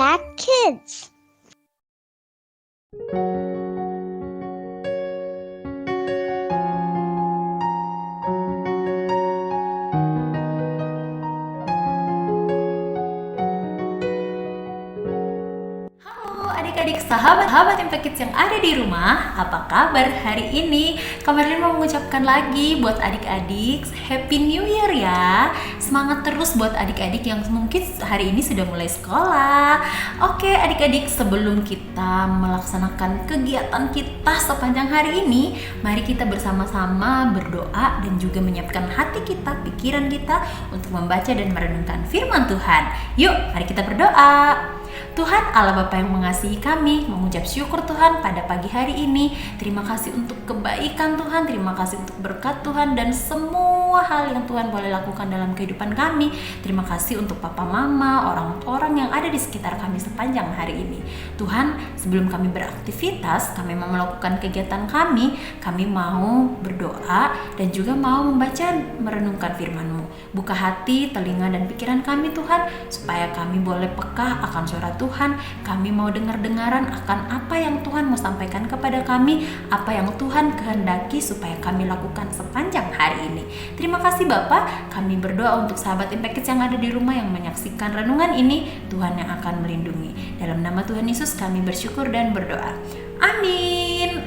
Impact Kids. Halo adik-adik sahabat Impact Kids yang ada di rumah, apa kabar hari ini? Kak Merlin mau mengucapkan lagi buat adik-adik Happy New Year ya. Semangat terus buat adik-adik yang mungkin hari ini sudah mulai sekolah. Oke adik-adik, sebelum kita melaksanakan kegiatan kita sepanjang hari ini, mari kita bersama-sama berdoa dan juga menyiapkan hati kita, pikiran kita untuk membaca dan merenungkan firman Tuhan. Yuk, mari kita berdoa. Tuhan Allah Bapa yang mengasihi kami, mengucap syukur Tuhan pada pagi hari ini. Terima kasih untuk kebaikan Tuhan, terima kasih untuk berkat Tuhan dan semua hal yang Tuhan boleh lakukan dalam kehidupan kami. Terima kasih untuk papa mama, orang-orang yang ada di sekitar kami sepanjang hari ini. Tuhan, sebelum kami beraktivitas, kami mau melakukan kegiatan kami mau berdoa dan juga mau membaca merenungkan firman-Mu. Buka hati, telinga dan pikiran kami Tuhan, supaya kami boleh peka akan suara Tuhan. Kami mau dengar-dengaran akan apa yang Tuhan mau sampaikan kepada kami, apa yang Tuhan kehendaki supaya kami lakukan sepanjang hari ini. Terima kasih Bapak, kami berdoa untuk sahabat Impact Kids yang ada di rumah yang menyaksikan renungan ini. Tuhan yang akan melindungi. Dalam nama Tuhan Yesus kami bersyukur dan berdoa. Amin.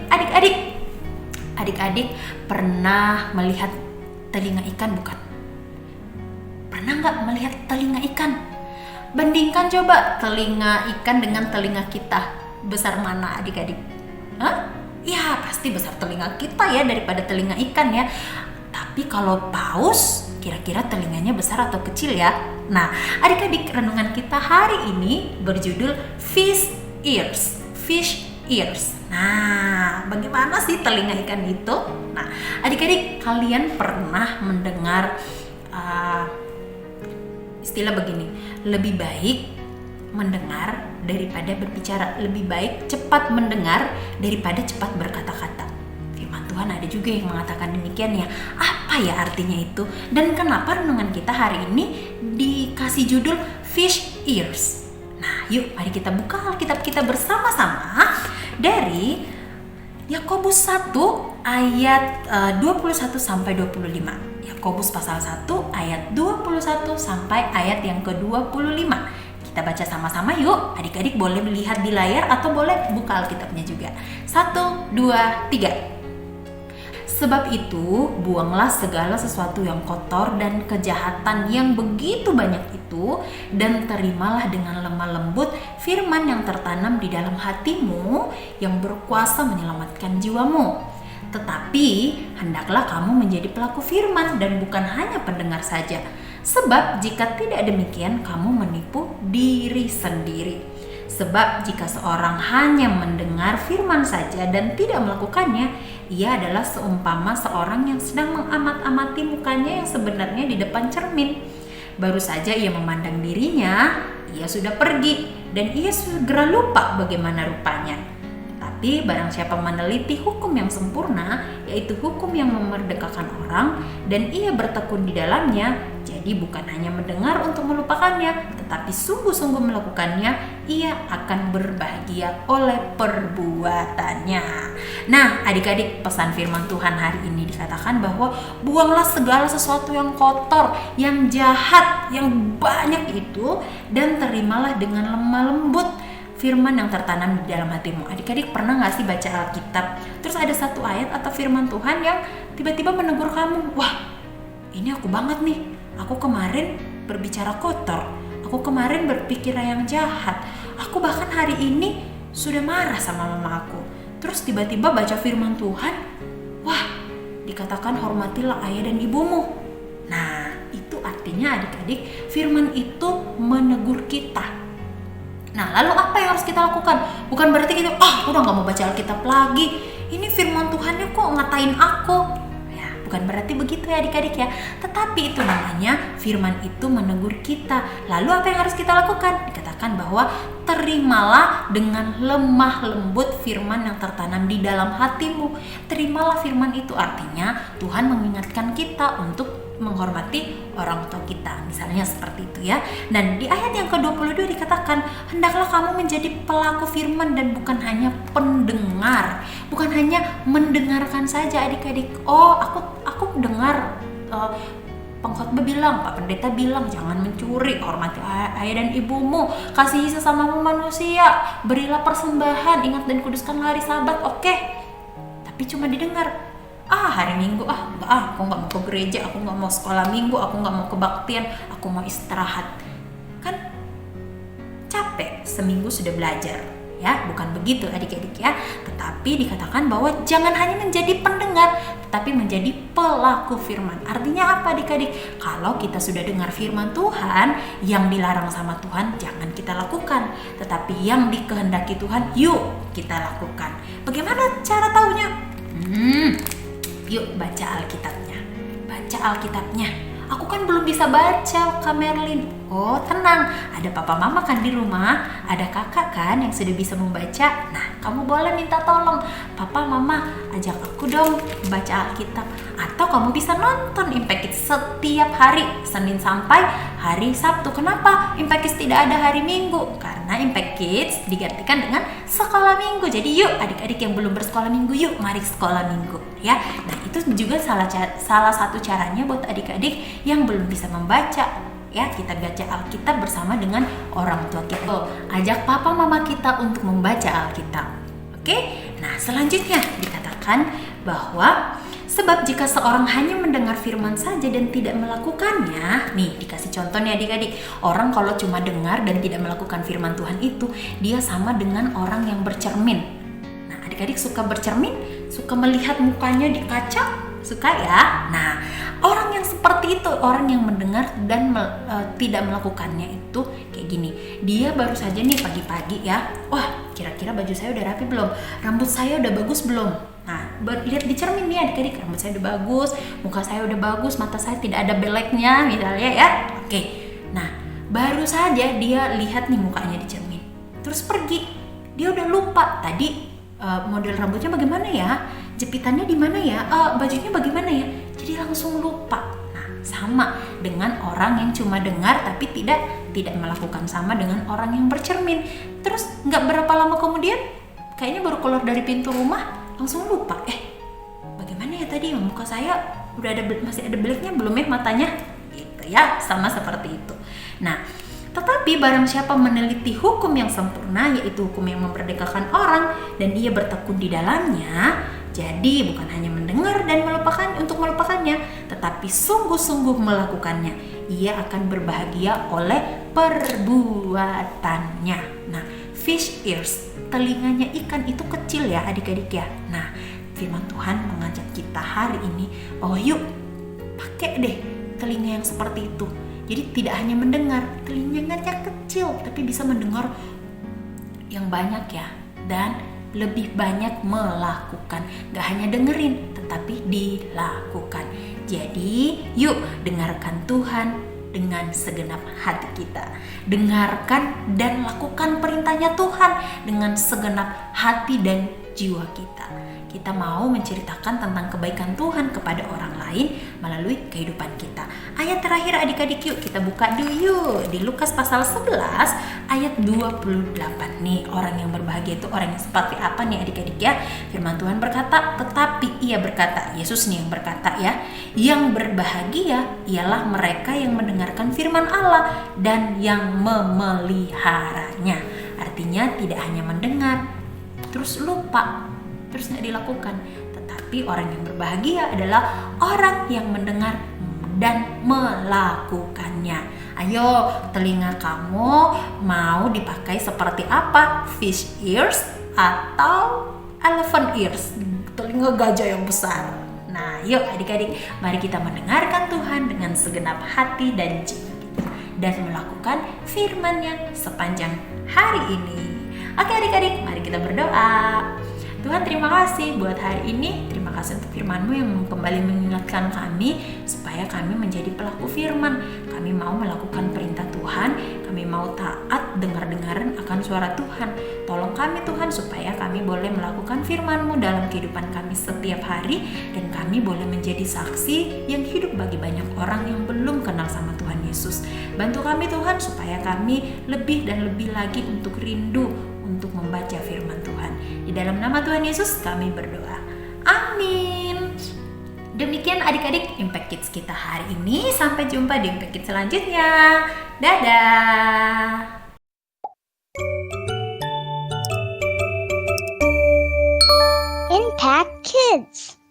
Adik-adik pernah melihat telinga ikan bukan? Pernah nggak melihat telinga ikan? Bandingkan coba telinga ikan dengan telinga kita. Besar mana adik-adik? Hah? Ya pasti besar telinga kita ya daripada telinga ikan ya. Tapi kalau paus, kira-kira telinganya besar atau kecil ya? Nah, adik-adik, renungan kita hari ini berjudul Fish Ears. Nah, bagaimana sih telinga ikan itu? Nah, adik-adik, kalian pernah mendengar istilah begini, lebih baik mendengar daripada berbicara, lebih baik cepat mendengar daripada cepat berkata-kata. Firman Tuhan ada juga yang mengatakan demikian ya. Apa ya artinya itu? Dan kenapa renungan kita hari ini dikasih judul Fish Ears? Nah, yuk mari kita buka Alkitab kita bersama-sama dari Yakobus 1 ayat 21 sampai 25. Yakobus pasal 1 ayat 21 sampai ayat yang ke-25. Kita baca sama-sama yuk. Adik-adik boleh melihat di layar atau boleh buka Alkitabnya juga. 1, 2, 3. Sebab itu, buanglah segala sesuatu yang kotor dan kejahatan yang begitu banyak itu, dan terimalah dengan lemah lembut firman yang tertanam di dalam hatimu, yang berkuasa menyelamatkan jiwamu. Tetapi, hendaklah kamu menjadi pelaku firman dan bukan hanya pendengar saja. Sebab jika tidak demikian, kamu menipu diri sendiri. Sebab jika seorang hanya mendengar firman saja dan tidak melakukannya, ia adalah seumpama seorang yang sedang mengamat-amati mukanya yang sebenarnya di depan cermin. Baru saja ia memandang dirinya, ia sudah pergi dan ia segera lupa bagaimana rupanya. Tapi barang siapa meneliti hukum yang sempurna, yaitu hukum yang memerdekakan orang, dan ia bertekun di dalamnya, jadi bukan hanya mendengar untuk melupakannya, tetapi sungguh-sungguh melakukannya, ia akan berbahagia oleh perbuatannya. Nah, adik-adik, pesan firman Tuhan hari ini dikatakan bahwa buanglah segala sesuatu yang kotor, yang jahat, yang banyak itu, dan terimalah dengan lemah lembut firman yang tertanam di dalam hatimu. Adik-adik pernah gak sih baca Alkitab, terus ada satu ayat atau firman Tuhan yang tiba-tiba menegur kamu, wah ini aku banget nih, aku kemarin berbicara kotor, aku kemarin berpikir yang jahat, aku bahkan hari ini sudah marah sama mama aku. Terus tiba-tiba baca firman Tuhan, wah dikatakan hormatilah ayah dan ibumu. Nah itu artinya adik-adik, firman itu menegur kita. Nah, lalu apa yang harus kita lakukan? Bukan berarti kita, udah gak mau baca Alkitab lagi. Ini firman Tuhannya kok ngatain aku. Ya, bukan berarti begitu ya adik-adik ya. Tetapi itu namanya firman itu menegur kita. Lalu apa yang harus kita lakukan? Dikatakan bahwa terimalah dengan lemah lembut firman yang tertanam di dalam hatimu. Terimalah firman itu, artinya Tuhan mengingatkan kita untuk menghormati orang tua kita, misalnya seperti itu ya. Dan di ayat yang ke-22 dikatakan, hendaklah kamu menjadi pelaku firman dan bukan hanya pendengar, bukan hanya mendengarkan saja adik-adik. Oh, aku dengar pengkhotbah bilang, Pak Pendeta bilang jangan mencuri, hormati ayah dan ibumu, kasihi sesama manusia, berilah persembahan, ingat dan kuduskanlah hari Sabat. Oke, tapi cuma didengar. Hari Minggu enggak, aku nggak mau ke gereja, aku nggak mau sekolah Minggu, aku nggak mau kebaktian, aku mau istirahat. Kan capek, seminggu sudah belajar. Ya, bukan begitu adik-adik ya. Tetapi dikatakan bahwa jangan hanya menjadi pendengar, tetapi menjadi pelaku firman. Artinya apa adik-adik? Kalau kita sudah dengar firman Tuhan, yang dilarang sama Tuhan jangan kita lakukan, tetapi yang dikehendaki Tuhan, yuk kita lakukan. Bagaimana cara taunya? Yuk baca Alkitabnya. Baca Alkitabnya. Aku kan belum bisa baca, Kak Merlin. Oh tenang, ada papa mama kan di rumah, ada kakak kan yang sudah bisa membaca. Nah, kamu boleh minta tolong, papa mama ajak aku dong baca Alkitab. Atau kamu bisa nonton Impact Kids setiap hari, Senin sampai hari Sabtu. Kenapa Impact Kids tidak ada hari Minggu? Karena Impact Kids digantikan dengan sekolah Minggu. Jadi yuk adik-adik yang belum bersekolah Minggu, yuk mari sekolah Minggu ya. Nah itu juga salah satu caranya buat adik-adik yang belum bisa membaca. Ya, kita baca Alkitab bersama dengan orang tua kita. Ajak papa mama kita untuk membaca Alkitab. Oke? Nah, selanjutnya dikatakan bahwa sebab jika seorang hanya mendengar firman saja dan tidak melakukannya, nih dikasih contoh nih adik-adik. Orang kalau cuma dengar dan tidak melakukan firman Tuhan itu, dia sama dengan orang yang bercermin. Nah, adik-adik suka bercermin? Suka melihat mukanya di kaca? Suka ya? Nah, orang yang seperti itu, orang yang mendengar dan tidak melakukannya itu kayak gini. Dia baru saja nih pagi-pagi ya, wah kira-kira baju saya udah rapi belum? Rambut saya udah bagus belum? Nah, lihat di cermin nih adik-adik, rambut saya udah bagus, muka saya udah bagus, mata saya tidak ada beleknya misalnya ya. Oke, nah baru saja dia lihat nih mukanya di cermin, terus pergi. Dia udah lupa tadi model rambutnya bagaimana ya? Jepitannya di mana ya? Bajunya bagaimana ya? Jadi langsung lupa. Nah, sama dengan orang yang cuma dengar tapi tidak melakukan, sama dengan orang yang bercermin. Terus nggak berapa lama kemudian, kayaknya baru keluar dari pintu rumah langsung lupa. Bagaimana ya tadi muka saya udah masih ada beleknya belum ya matanya? Gitu ya, sama seperti itu. Nah, tetapi barang siapa meneliti hukum yang sempurna, yaitu hukum yang memerdekakan orang, dan ia bertekun di dalamnya, jadi bukan hanya mendengar dan melupakannya, tetapi sungguh-sungguh melakukannya, ia akan berbahagia oleh perbuatannya. Nah, fish ears, telinganya ikan itu kecil ya adik-adik ya. Nah, firman Tuhan mengajak kita hari ini bahwa yuk pakai deh telinga yang seperti itu. Jadi tidak hanya mendengar, telinganya kecil, tapi bisa mendengar yang banyak ya, dan lebih banyak melakukan. Gak hanya dengerin, tetapi dilakukan. Jadi yuk dengarkan Tuhan dengan segenap hati kita. Dengarkan dan lakukan perintahnya Tuhan dengan segenap hati dan jiwa kita. Kita mau menceritakan tentang kebaikan Tuhan kepada orang lain melalui kehidupan kita. Ayat terakhir adik-adik yuk kita buka dulu yuk. Di Lukas pasal 11 ayat 28 nih. Orang yang berbahagia itu orang yang seperti apa nih adik-adik ya? Firman Tuhan berkata, tetapi ia berkata, Yesus nih yang berkata ya, yang berbahagia ialah mereka yang mendengarkan firman Allah dan yang memeliharanya. Artinya tidak hanya mendengar terus lupa, terus gak dilakukan, tetapi orang yang berbahagia adalah orang yang mendengar dan melakukannya. Ayo, telinga kamu mau dipakai seperti apa? Fish ears atau elephant ears? Telinga gajah yang besar. Nah, yuk adik-adik, mari kita mendengarkan Tuhan dengan segenap hati dan jiwa kita, dan melakukan firman-Nya sepanjang hari ini. Oke adik-adik, mari kita berdoa. Tuhan terima kasih buat hari ini, terima kasih untuk firman-Mu yang kembali mengingatkan kami supaya kami menjadi pelaku firman. Kami mau melakukan perintah Tuhan, kami mau taat dengar-dengaran akan suara Tuhan. Tolong kami Tuhan supaya kami boleh melakukan firman-Mu dalam kehidupan kami setiap hari, dan kami boleh menjadi saksi yang hidup bagi banyak orang yang belum kenal sama Tuhan Yesus. Bantu kami Tuhan supaya kami lebih dan lebih lagi untuk rindu untuk membaca firman Tuhan. Di dalam nama Tuhan Yesus kami berdoa. Amin. Demikian adik-adik Impact Kids kita hari ini. Sampai jumpa di Impact Kids selanjutnya. Dadah. Impact Kids.